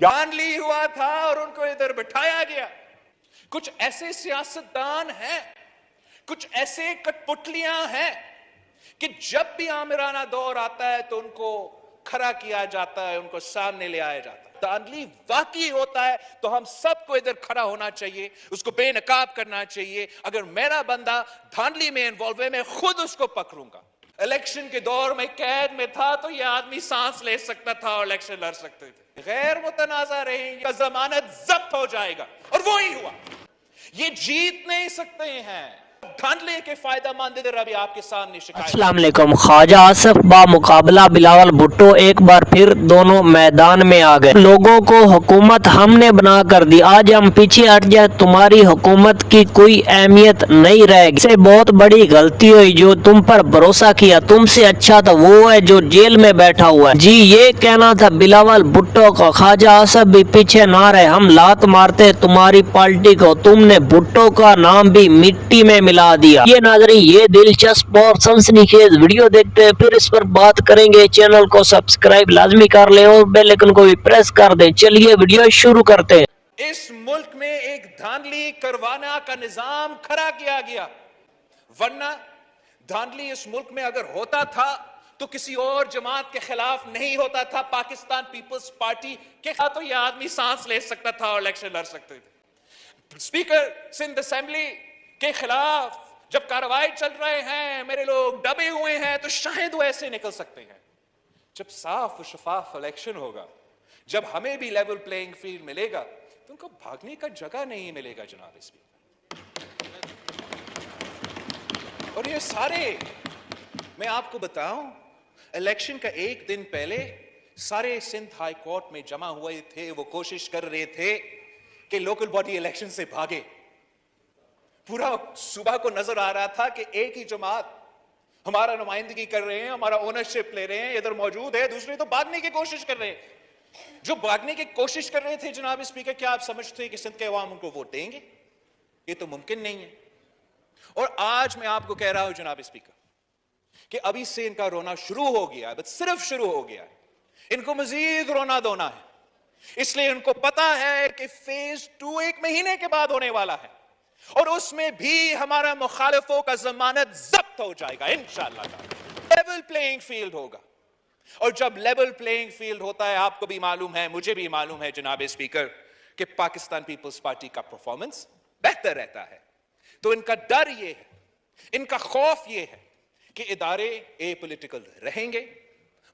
धांधली हुआ था और उनको इधर बिठाया गया। कुछ ऐसे सियासतदान हैं, कुछ ऐसे कठपुतलियां हैं कि जब भी आमिराना दौर आता है तो उनको खड़ा किया जाता है, उनको सामने ले आया जाता है। धांधली वाकई होता है तो हम सबको इधर खड़ा होना चाहिए, उसको बेनकाब करना चाहिए। अगर मेरा बंदा धांधली में इन्वॉल्व है, मैं खुद उसको पकड़ूंगा। इलेक्शन के दौर में कैद में था तो ये आदमी सांस ले सकता था और इलेक्शन लड़ सकते थे। गैर मुतनाज़ा रहेंगे, जमानत जब्त हो जाएगा, और वो ही हुआ। ये जीत नहीं सकते हैं। धांधली के फायदा मंद इधर अभी आपके सामने शिकायत। अस्सलाम वालेकुम। ख्वाजा आसिफ बा मुकाबला बिलावल भुट्टो एक बार फिर दोनों मैदान में आ गए। लोगों को हुकूमत हमने बना कर दी, आज हम पीछे हट जाए, तुम्हारी हुकूमत की कोई अहमियत नहीं रहेगी। इससे बहुत बड़ी गलती हुई, जो तुम पर भरोसा किया तुमसे अच्छा तो वो है जो जेल में बैठा हुआ है। जी ये कहना था बिलावल भुट्टो का। ख्वाजा आसिफ भी पीछे ना रहे, हम लात मारते तुम्हारी पार्टी को, तुमने भुट्टो का नाम भी मिट्टी में मिला दिया। ये नाज़रीन, ये दिलचस्प और सनसनीखेज वीडियो देखते हैं, फिर इस पर बात करेंगे। चैनल को सब्सक्राइब लाजमी कर ले और बेल आइकन को भी प्रेस कर दें। चलिए वीडियो शुरू करते हैं। इस मुल्क में एक धांधली करवाना का निजाम खड़ा किया गया, वरना धांधली इस मुल्क में अगर होता था तो किसी और जमात के खिलाफ नहीं होता था, पाकिस्तान पीपल्स पार्टी के खिलाफ तो यह आदमी सांस ले सकता था और इलेक्शन लड़ सकते थे। स्पीकर सिंध असेंबली के खिलाफ जब कार्रवाई चल रहे हैं, मेरे लोग दबे हुए हैं, तो शायद वो ऐसे निकल सकते हैं। जब साफ शफाफ इलेक्शन होगा, जब हमें भी लेवल प्लेइंग फील्ड मिलेगा, तो उनको भागने का जगह नहीं मिलेगा जनाब स्पीकर। और ये सारे, मैं आपको बताऊं, इलेक्शन का एक दिन पहले सारे सिंध हाई कोर्ट में जमा हुए थे। वो कोशिश कर रहे थे कि लोकल बॉडी इलेक्शन से भागे। पूरा सुबह को नजर आ रहा था कि एक ही जमात हमारा नुमाइंदगी कर रहे हैं, हमारा ओनरशिप ले रहे हैं, इधर मौजूद है, दूसरे तो भागने की कोशिश कर रहे हैं। जो भागने की कोशिश कर रहे थे जनाब स्पीकर, क्या आप समझते हैं कि सिंध के अवाम उनको वोट देंगे? ये तो मुमकिन नहीं है। और आज मैं आपको कह रहा हूं जनाब स्पीकर कि अभी से इनका रोना शुरू हो गया है, बस सिर्फ शुरू हो गया है। इनको मजीद रोना धोना है, इसलिए उनको पता है कि फेज 2 एक महीने के बाद होने वाला है, और उसमें भी हमारा मुखालिफों का जमानत जब्त हो जाएगा इंशाअल्लाह। लेवल प्लेइंग फील्ड होगा, और जब लेवल प्लेइंग फील्ड होता है, आपको भी मालूम है, मुझे भी मालूम है जनाब स्पीकर, कि पाकिस्तान पीपल्स पार्टी का परफॉर्मेंस बेहतर रहता है। तो इनका डर ये है, इनका खौफ ये है कि इदारे एपॉलिटिकल रहेंगे,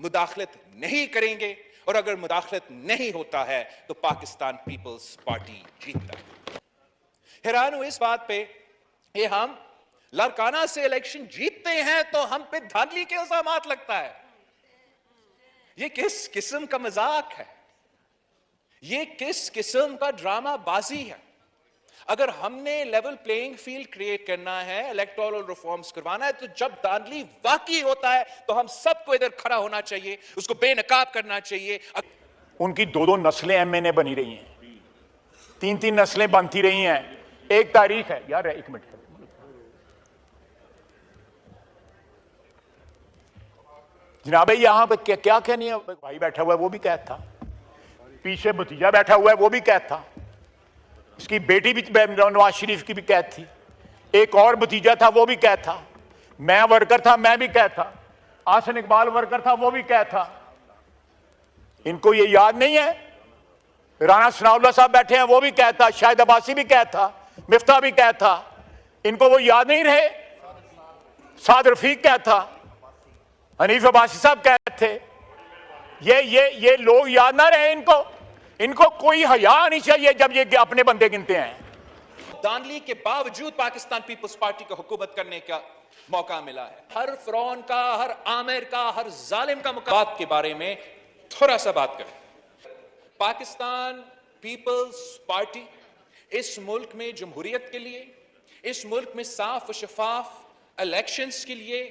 मुदाखलत नहीं करेंगे, और अगर मुदाखलत नहीं होता है तो पाकिस्तान पीपल्स पार्टी जीतता है। हैरान हूं इस बात पे, ये हम लड़काना से इलेक्शन जीतते हैं तो हम पे धांधली के इल्जामात लगता है। ये किस किस्म का मजाक है? ये किस किस्म का ड्रामा बाजी है? अगर हमने लेवल प्लेइंग फील्ड क्रिएट करना है, इलेक्टोरल रिफॉर्म्स करवाना है, तो जब धांधली वाकई होता है तो हम सबको इधर खड़ा होना चाहिए, उसको बेनकाब करना चाहिए। उनकी 2-2 नस्लें एमएनए बनी रही हैं, 3-3 नस्लें बनती रही हैं। एक तारीख है यार, एक मिनट, जनाब यहां पे क्या कहनी है? भाई बैठा हुआ है वो भी कैद था, पीछे भतीजा बैठा हुआ है वो भी कैद था, इसकी बेटी भी नवाज शरीफ की भी कैद थी, एक और भतीजा था वो भी कैद था, मैं वर्कर था मैं भी कैद था, आसन इकबाल वर्कर था वो भी कैद था। इनको ये याद नहीं है? राना सनाउल्लाह साहब बैठे हैं वो भी कैद था, शाहिद अब्बासी भी कैद था, मिफ्ता भी कैद था। इनको वो याद नहीं रहे? साद रफीक कैद था, हनीफ अब्बासी साहब कैद थे। ये लोग याद ना रहे इनको? इनको कोई हया नहीं चाहिए जब ये अपने बंदे गिनते हैं। धांधली के बावजूद पाकिस्तान पीपल्स पार्टी को हुकूमत करने का मौका मिला है। हर फिरौन का, हर आमिर का, हर जालिम का मुकाबला के बारे में थोड़ा सा बात करें। पाकिस्तान पीपल्स पार्टी इस मुल्क में जमहूरियत के लिए, इस मुल्क में साफ शफाफ इलेक्शंस के लिए,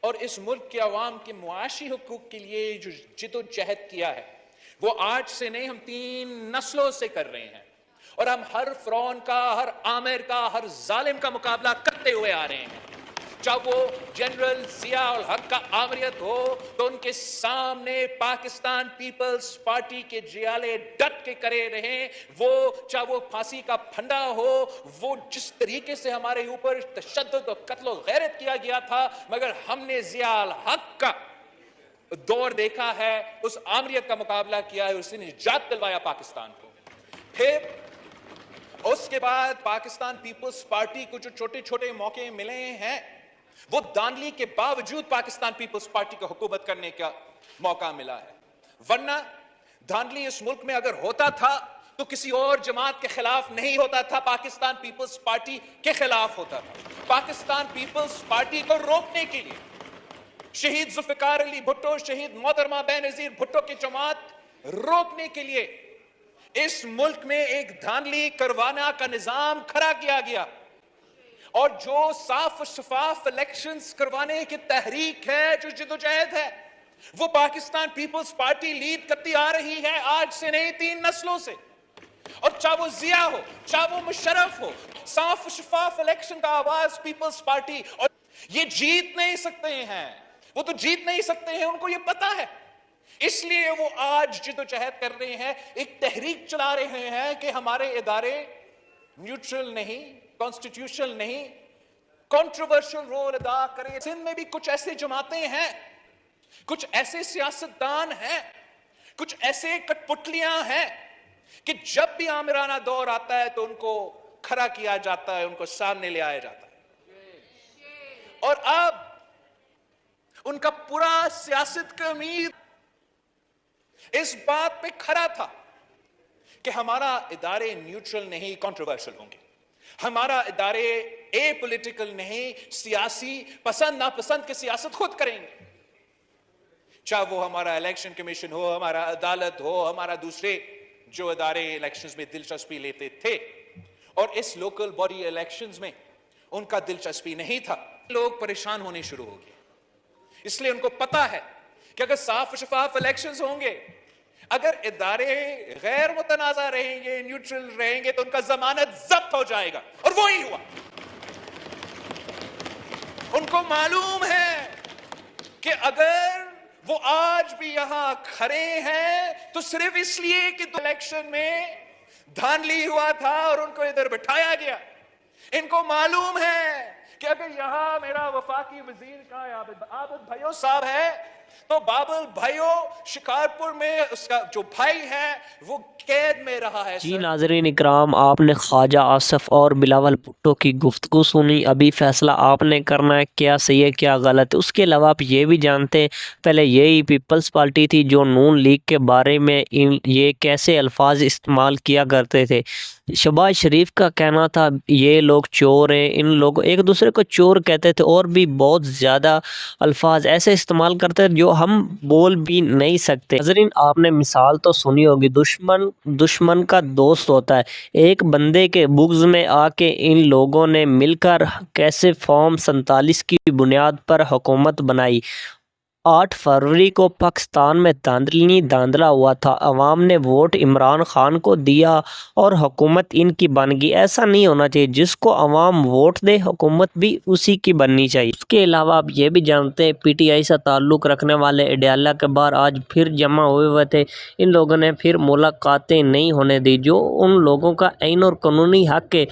और इस मुल्क के अवाम के मुआशी हुकूक के लिए जो जिद्दोजहद किया है, वो आज से नहीं, हम 3 नस्लों से कर रहे हैं। और हम हर फिरौन का, हर आमिर का, हर जालिम का मुकाबला करते हुए आ रहे हैं। चाहे वो जनरल जिया उल हक का आमरीत हो तो उनके सामने पाकिस्तान पीपल्स पार्टी के जियाले डट के करे रहे, वो चाहे वो फांसी का फंदा हो, वो जिस तरीके से हमारे ऊपर तशद्दुद और कत्ल गैरत किया गया था, मगर हमने जिया उल हक का दौर देखा है, उस आमरीत का मुकाबला किया है, उसने निजात दिलवाया पाकिस्तान को। फिर उसके बाद पाकिस्तान पीपल्स पार्टी को जो छोटे छोटे मौके मिले हैं, वो दानली के बावजूद पाकिस्तान पीपल्स पार्टी को हुकूमत करने का मौका मिला है। वरना धांधली इस मुल्क में अगर होता था तो किसी और जमात के खिलाफ नहीं होता था, पाकिस्तान पीपल्स पार्टी के खिलाफ होता था। पाकिस्तान पीपल्स पार्टी को रोकने के लिए शहीद जुल्फिकार अली भुट्टो, शहीद मोहतरमा बेनजीर भुट्टो की जमात रोकने के लिए इस मुल्क में एक धांधली करवाना का निजाम खड़ा किया गया, और जो साफ और शफाफ इलेक्शंस करवाने की तहरीक है, जो जिदोजहद है, वो पाकिस्तान पीपल्स पार्टी लीड करती आ रही है, आज से नहीं 3 नस्लों से। और चाहे वो जिया हो, चाहे वो मुशर्रफ हो, साफ और शफाफ इलेक्शन का आवाज पीपल्स पार्टी, और ये जीत नहीं सकते हैं, वो तो जीत नहीं सकते हैं, उनको ये पता है, इसलिए वो आज जिदोजहद कर रहे हैं, एक तहरीक चला रहे हैं कि हमारे इदारे न्यूट्रल नहीं, कॉन्स्टिट्यूशनल नहीं, कंट्रोवर्शियल रोल अदा करें। सिंध में भी कुछ ऐसे जमातें हैं, कुछ ऐसे सियासतदान हैं, कुछ ऐसे कठपुतलियां हैं कि जब भी आमिराना दौर आता है तो उनको खड़ा किया जाता है, उनको सामने ले आया जाता है, और अब उनका पूरा सियासत का उम्मीद इस बात पे खड़ा था कि हमारा इदारे न्यूट्रल नहीं, कंट्रोवर्शियल होंगे, हमारा इदारे ए पॉलिटिकल नहीं, सियासी पसंद नापसंद की सियासत खुद करेंगे, चाहे वो हमारा इलेक्शन कमीशन हो, हमारा अदालत हो, हमारा दूसरे जो इदारे इलेक्शंस में दिलचस्पी लेते थे। और इस लोकल बॉडी इलेक्शंस में उनका दिलचस्पी नहीं था, लोग परेशान होने शुरू हो गए, इसलिए उनको पता है कि अगर साफ शफाफ इलेक्शंस होंगे, अगर इदारे गैर मुतनाज़ा रहेंगे, न्यूट्रल रहेंगे, तो उनका जमानत जब्त हो जाएगा, और वो ही हुआ। उनको मालूम है कि अगर वो आज भी यहां खड़े हैं तो सिर्फ इसलिए कि इलेक्शन में धांधली हुआ था और उनको इधर बिठाया गया। इनको मालूम है कि अगर यहां मेरा वफाकी वजीर का आबिद भाइयों साहब है, तो बाबुल भाइयों शिकारपुर में उसका जो भाई है वो कैद में रहा है। जी नाज़रीन इकराम, आपने ख्वाजा आसिफ और बिलावल भुट्टो की गुफ्तगू सुनी। अभी फैसला आपने करना है क्या सही है क्या गलत है। उसके अलावा आप ये भी जानते हैं, पहले यही पीपल्स पार्टी थी जो नून लीग के बारे में ये कैसे अल्फाज इस्तेमाल किया करते थे। शहबाज शरीफ का कहना था ये लोग चोर हैं, इन लोग एक दूसरे को चोर कहते थे, और भी बहुत ज़्यादा अल्फाज ऐसे इस्तेमाल करते थे जो हम बोल भी नहीं सकते। नाज़रीन आपने मिसाल तो सुनी होगी, दुश्मन का दोस्त होता है। एक बंदे के बुग़्ज़ में आके इन लोगों ने मिलकर कैसे फॉर्म 47 की बुनियाद पर हुकूमत बनाई। 8 फरवरी को पाकिस्तान में धांधला हुआ था, अवाम ने वोट इमरान खान को दिया और हुकूमत इनकी बन गई। ऐसा नहीं होना चाहिए, जिसको अवाम वोट दे हुकूमत भी उसी की बननी चाहिए। उसके अलावा आप ये भी जानते हैं PTI से ताल्लुक़ रखने वाले अडयाला के बाहर आज फिर जमा हुए थे। इन लोगों ने फिर मुलाकातें नहीं होने दी, जो उन लोगों का आईन और कानूनी हक है